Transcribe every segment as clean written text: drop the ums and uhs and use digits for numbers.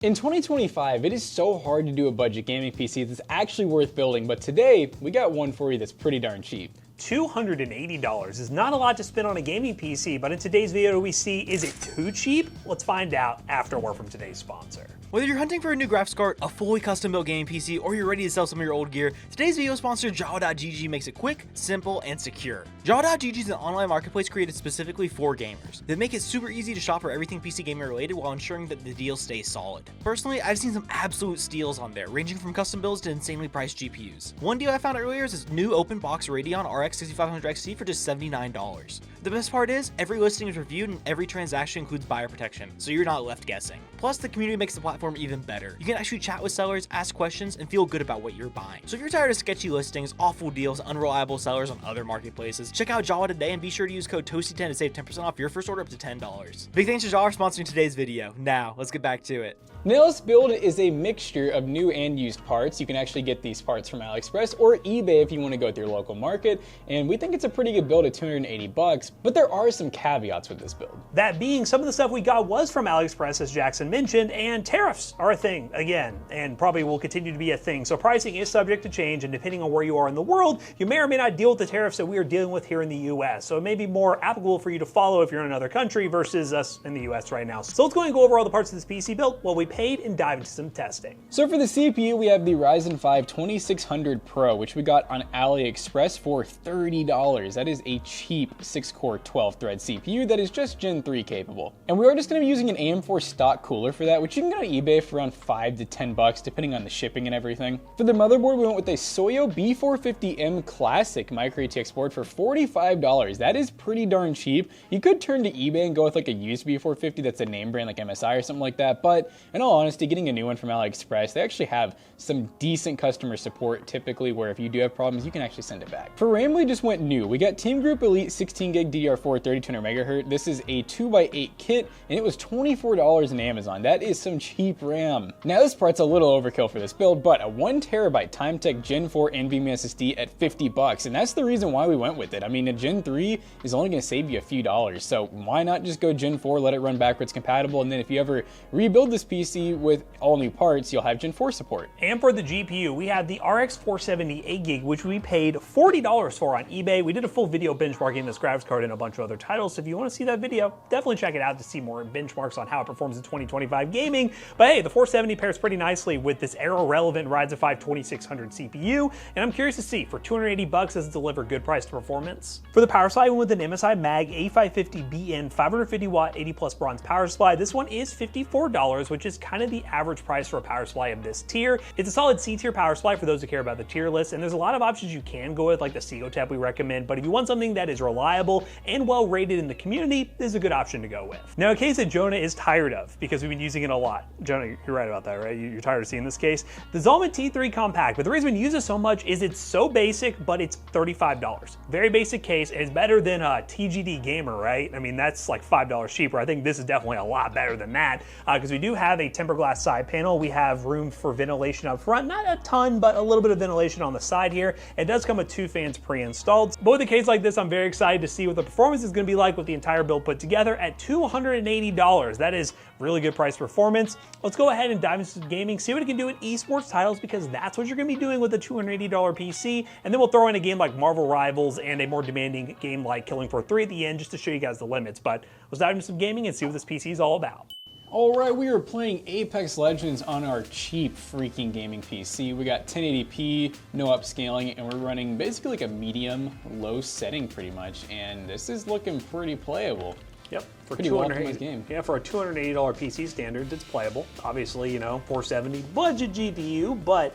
In 2025, it is so hard to do a budget gaming PC that's actually worth building, but today, we got one for you that's pretty darn cheap. $280 is not a lot to spend on a gaming PC, but in today's video we see, is it too cheap? Let's find out after a word from today's sponsor. Whether you're hunting for a new graphics card, a fully custom-built gaming PC, or you're ready to sell some of your old gear, today's video sponsor Jawa.gg makes it quick, simple, and secure. Jawa.gg is an online marketplace created specifically for gamers. They make it super easy to shop for everything PC gaming related while ensuring that the deal stays solid. Personally, I've seen some absolute steals on there, ranging from custom builds to insanely priced GPUs. One deal I found earlier is this new open box Radeon RX 6500 XT for just $79. The best part is, every listing is reviewed and every transaction includes buyer protection, so you're not left guessing. Plus, the community makes the platform even better. You can actually chat with sellers, ask questions, and feel good about what you're buying. So if you're tired of sketchy listings, awful deals, unreliable sellers on other marketplaces, check out Jawa today and be sure to use code TOASTY10 to save 10% off your first order up to $10. Big thanks to Jawa for sponsoring today's video. Now, let's get back to it. Now, this build is a mixture of new and used parts. You can actually get these parts from AliExpress or eBay if you want to go with your local market, and we think it's a pretty good build at 280 bucks, but there are some caveats with this build. That being, some of the stuff we got was from AliExpress, as Jackson mentioned, and tariffs are a thing again, and probably will continue to be a thing. So pricing is subject to change, and depending on where you are in the world, you may or may not deal with the tariffs that we are dealing with here in the US. So it may be more applicable for you to follow if you're in another country versus us in the US right now. So let's go and go over all the parts of this PC build, what we paid, and dive into some testing. So for the CPU, we have the Ryzen 5 2600 Pro, which we got on AliExpress for $30. That is a cheap 6-core 12-thread CPU that is just Gen 3 capable. And we are just going to be using an AM4 stock cooler for that, which you can get on eBay for around $5 to $10, depending on the shipping and everything. For the motherboard, we went with a Soyo B450M Classic micro ATX board for $45. That is pretty darn cheap. You could turn to eBay and go with like a used B450 that's a name brand like MSI or something like that, but in all honesty, getting a new one from AliExpress, they actually have some decent customer support typically, where if you do have problems, you can actually send it back. For RAM, we just went new. We got Teamgroup Elite 16 gig DDR4 3200 MHz. This is a 2x8 kit, and it was $24 on Amazon. That is some cheap RAM. Now, this part's a little overkill for this build, but a 1TB Timetech Gen 4 NVMe SSD at $50, and that's the reason why we went with it. I mean, a Gen 3 is only going to save you a few dollars, so why not just go Gen 4, let it run backwards compatible, and then if you ever rebuild this PC with all new parts, you'll have Gen 4 support. And for the GPU, we had the RX 470 8GB, which we paid $40 for on eBay. We did a full video benchmarking this graphics card and a bunch of other titles, so if you want to see that video, definitely check it out to see more benchmarks on how it performs in 2025 gaming. But hey, the 470 pairs pretty nicely with this era-relevant Ryzen 5 2600 CPU, and I'm curious to see, for 280 bucks, does it deliver good price to performance? For the power supply, we went with an MSI Mag A550BN 550 watt 80 plus bronze power supply. This one is $54, which is kind of the average price for a power supply of this tier. It's a solid C tier power supply for those who care about the tier list, and there's a lot of options you can go with, like the Cegotep we recommend, but if you want something that is reliable and well rated in the community, this is a good option to go with. Now, a case that Jonah is tired of, because we've been using it a lot. Jonah, you're right about that, right? You're tired of seeing this case. The Zalman T3 Compact, but the reason we use it so much is it's so basic, but it's $35. Very basic case, and it's better than a TGD Gamer, right? I mean, that's like $5 cheaper. I think this is definitely a lot better than that, because we do have a tempered glass side panel. We have room for ventilation up front, not a ton, but a little bit of ventilation on the side here. It does come with 2 fans pre-installed. But with a case like this, I'm very excited to see what the performance is going to be like with the entire build put together at $280. That is really good price performance. Let's go ahead and dive into some gaming, see what it can do in esports titles, because that's what you're going to be doing with a $280 PC. And then we'll throw in a game like Marvel Rivals and a more demanding game like Killing Floor 3 at the end, just to show you guys the limits. But let's dive into some gaming and see what this PC is all about. Alright, we are playing Apex Legends on our cheap freaking gaming PC. We got 1080p, no upscaling, and we're running basically like a medium low setting pretty much, and this is looking pretty playable. Yep, for pretty well optimized game. Yeah, for a $280 PC standard, it's playable. Obviously, you know, 470 budget GPU, but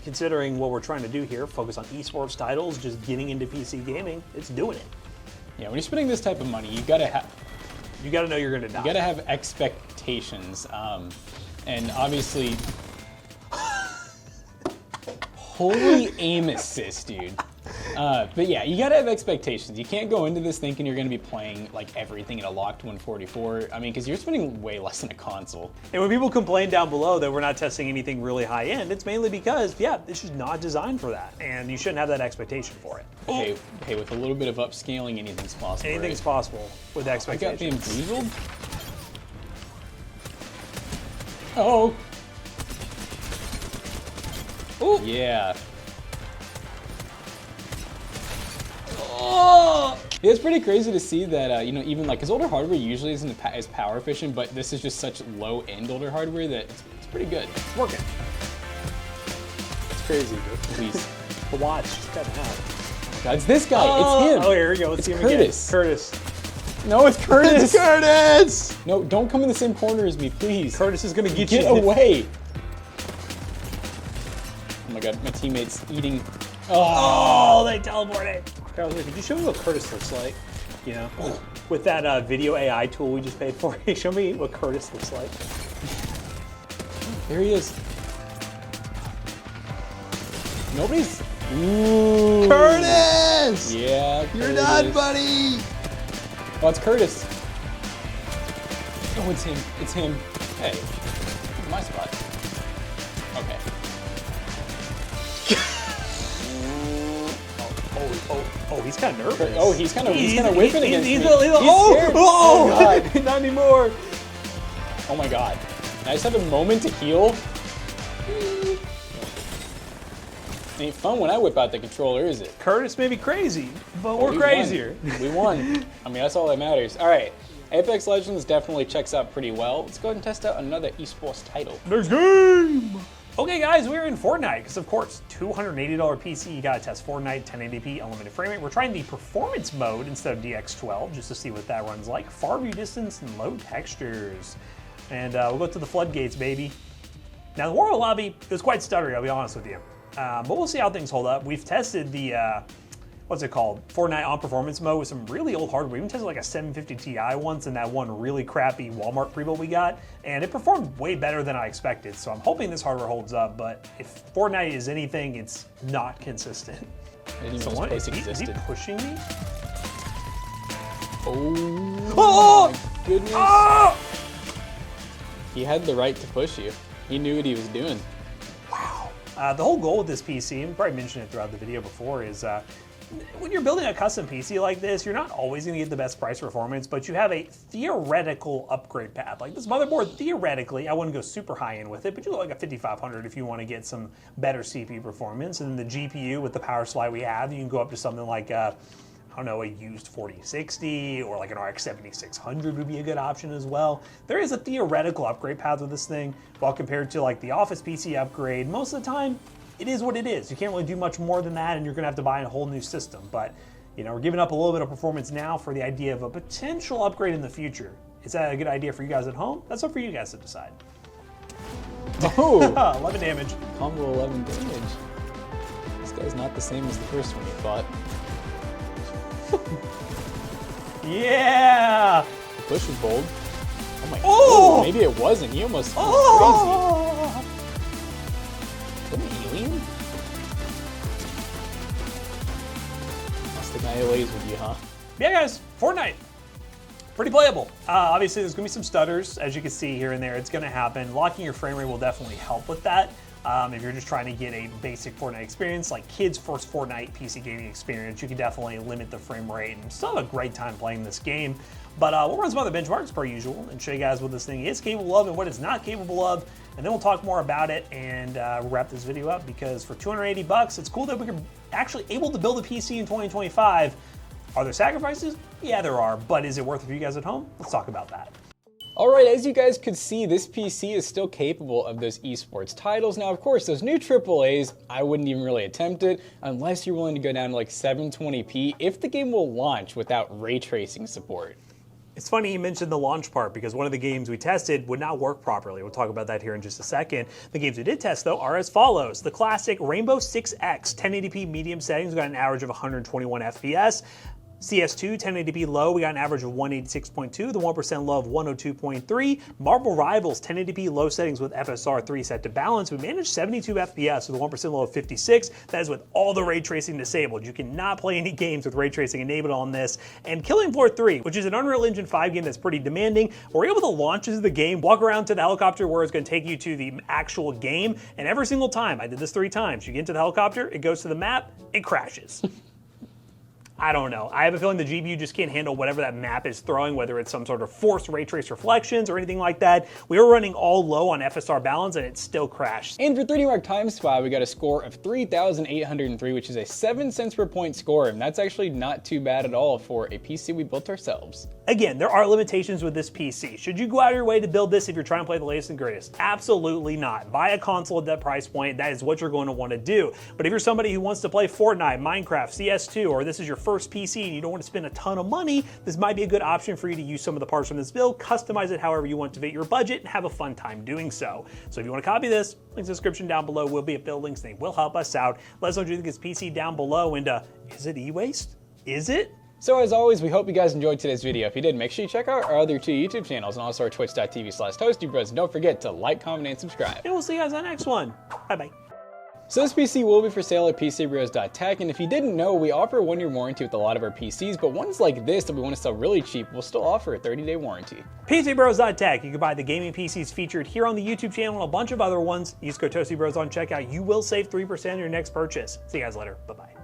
considering what we're trying to do here, focus on esports titles, just getting into PC gaming, it's doing it. Yeah, when you're spending this type of money, you gotta know you're gonna die. You gotta have expectations, and obviously, holy aim assist, dude. But yeah, you gotta have expectations. You can't go into this thinking you're gonna be playing like everything in a locked 144. I mean, because you're spending way less than a console. And when people complain down below that we're not testing anything really high end, it's mainly because, yeah, this is not designed for that, and you shouldn't have that expectation for it. Hey, with a little bit of upscaling, anything's possible. Anything's right? possible with expectations. I got bamboozled. Oh. Oh. Yeah. Oh. Yeah, it's pretty crazy to see that, you know, even like, because older hardware usually isn't as power efficient, but this is just such low-end older hardware that it's pretty good. It's working. It's crazy, dude. Please. The watch just cut out. God, it's this guy. It's him. Oh, here we go. Let's see him Curtis. again. Curtis. No, it's Curtis. It's Curtis! No, don't come in the same corner as me, please. Curtis is gonna get you. Get away. Oh my God, my teammate's eating. Oh, they teleported. Carlos, could you show me what Curtis looks like? You know, with that video AI tool we just paid for. Show me what Curtis looks like. There he is. Nobody's. Ooh. Curtis! Yeah, You're Curtis. done, buddy! Oh, it's Curtis. Oh, it's him. It's him. Hey, my spot. Okay. Oh, he's kind of nervous. Oh, he's kind of whipping against me. Oh, scared. oh, God. not anymore. Oh my God. And I just have a moment to heal. Ain't fun when I whip out the controller, is it? Curtis may be crazy, but we're We crazier. won. We won. I mean, that's all that matters. All right. Apex Legends definitely checks out pretty well. Let's go ahead and test out another esports title. Next game. Okay, guys, we're in Fortnite because, of course, $280 PC. You gotta test Fortnite, 1080p, unlimited frame rate. We're trying the performance mode instead of DX12 just to see what that runs like. Far view distance and low textures. And we'll go to the floodgates, baby. Now, the Warrior lobby is quite stuttery, I'll be honest with you. But we'll see how things hold up. We've tested the, what's it called? Fortnite on performance mode with some really old hardware. We even tested like a 750 Ti once in that one really crappy Walmart pre-build we got, and it performed way better than I expected. So I'm hoping this hardware holds up, but if Fortnite is anything, it's not consistent. So what? Is he pushing me? Oh my goodness. Oh! He had the right to push you. He knew what he was doing. The whole goal with this PC, and we probably mentioned it throughout the video before, is when you're building a custom PC like this, you're not always going to get the best price performance, but you have a theoretical upgrade path. Like this motherboard, theoretically, I wouldn't go super high end with it, but you go like a 5500 if you want to get some better CPU performance. And then the GPU with the power supply we have, you can go up to something like I don't know, a used 4060 or like an RX 7600 would be a good option as well. There is a theoretical upgrade path with this thing, while compared to like the Office PC upgrade, most of the time, it is what it is. You can't really do much more than that, and you're gonna have to buy a whole new system. But, you know, we're giving up a little bit of performance now for the idea of a potential upgrade in the future. Is that a good idea for you guys at home? That's up for you guys to decide. Oh! 11 damage. Combo 11 damage. This guy's not the same as the first one you fought. Yeah! The push was bold. Oh my Oh! God. Maybe it wasn't. He almost went Oh! crazy. Is that an alien? That's the guy who lays with you, huh? Yeah, guys, Fortnite. Pretty playable. Obviously, there's going to be some stutters, as you can see here and there. It's going to happen. Locking your frame rate will definitely help with that. If you're just trying to get a basic Fortnite experience, like kids' first Fortnite PC gaming experience, you can definitely limit the frame rate and still have a great time playing this game. But we'll run some other benchmarks per usual and show you guys what this thing is capable of and what it's not capable of. And then we'll talk more about it and wrap this video up, because for 280 bucks, it's cool that we're actually able to build a PC in 2025. Are there sacrifices? Yeah, there are, but is it worth it for you guys at home? Let's talk about that. Alright, as you guys could see, this PC is still capable of those esports titles. Now, of course, those new AAAs, I wouldn't even really attempt it unless you're willing to go down to like 720p if the game will launch without ray tracing support. It's funny you mentioned the launch part, because one of the games we tested would not work properly. We'll talk about that here in just a second. The games we did test, though, are as follows. The classic Rainbow 6X 1080p medium settings, we got an average of 121 FPS. CS2 1080p low, we got an average of 186.2, the 1% low of 102.3. Marvel Rivals 1080p low settings with FSR 3 set to balance. We managed 72 FPS with a 1% low of 56. That is with all the ray tracing disabled. You cannot play any games with ray tracing enabled on this. And Killing Floor 3, which is an Unreal Engine 5 game that's pretty demanding. We're able to launch into the game, walk around to the helicopter where it's going to take you to the actual game, and every single time, I did this 3 times, you get into the helicopter, it goes to the map, it crashes. I don't know. I have a feeling the GPU just can't handle whatever that map is throwing, whether it's some sort of forced ray trace reflections or anything like that. We were running all low on FSR balance and it still crashed. And for 3D Mark Time Spy, we got a score of 3,803, which is a 7 cents per point score, and that's actually not too bad at all for a PC we built ourselves. Again, there are limitations with this PC. Should you go out of your way to build this if you're trying to play the latest and greatest? Absolutely not. Buy a console at that price point. That is what you're going to want to do. But if you're somebody who wants to play Fortnite, Minecraft, CS2, or this is your first PC and you don't want to spend a ton of money, this might be a good option for you to use some of the parts from this build, customize it however you want to fit your budget, and have a fun time doing so. So if you want to copy this, link in the description down below will be a build links. They will help us out. Let us know what you think of this PC down below, and is it e-waste? Is it? So as always, we hope you guys enjoyed today's video. If you did, make sure you check out our other 2 YouTube channels and also our twitch.tv/ToastyBros. And don't forget to like, comment, and subscribe. And we'll see you guys on the next one. Bye-bye. So this PC will be for sale at PCBros.tech, and if you didn't know, we offer a 1-year warranty with a lot of our PCs, but ones like this that we want to sell really cheap, we'll still offer a 30-day warranty. PCBros.tech, you can buy the gaming PCs featured here on the YouTube channel and a bunch of other ones. Use code ToastyBros on checkout. You will save 3% on your next purchase. See you guys later. Bye-bye.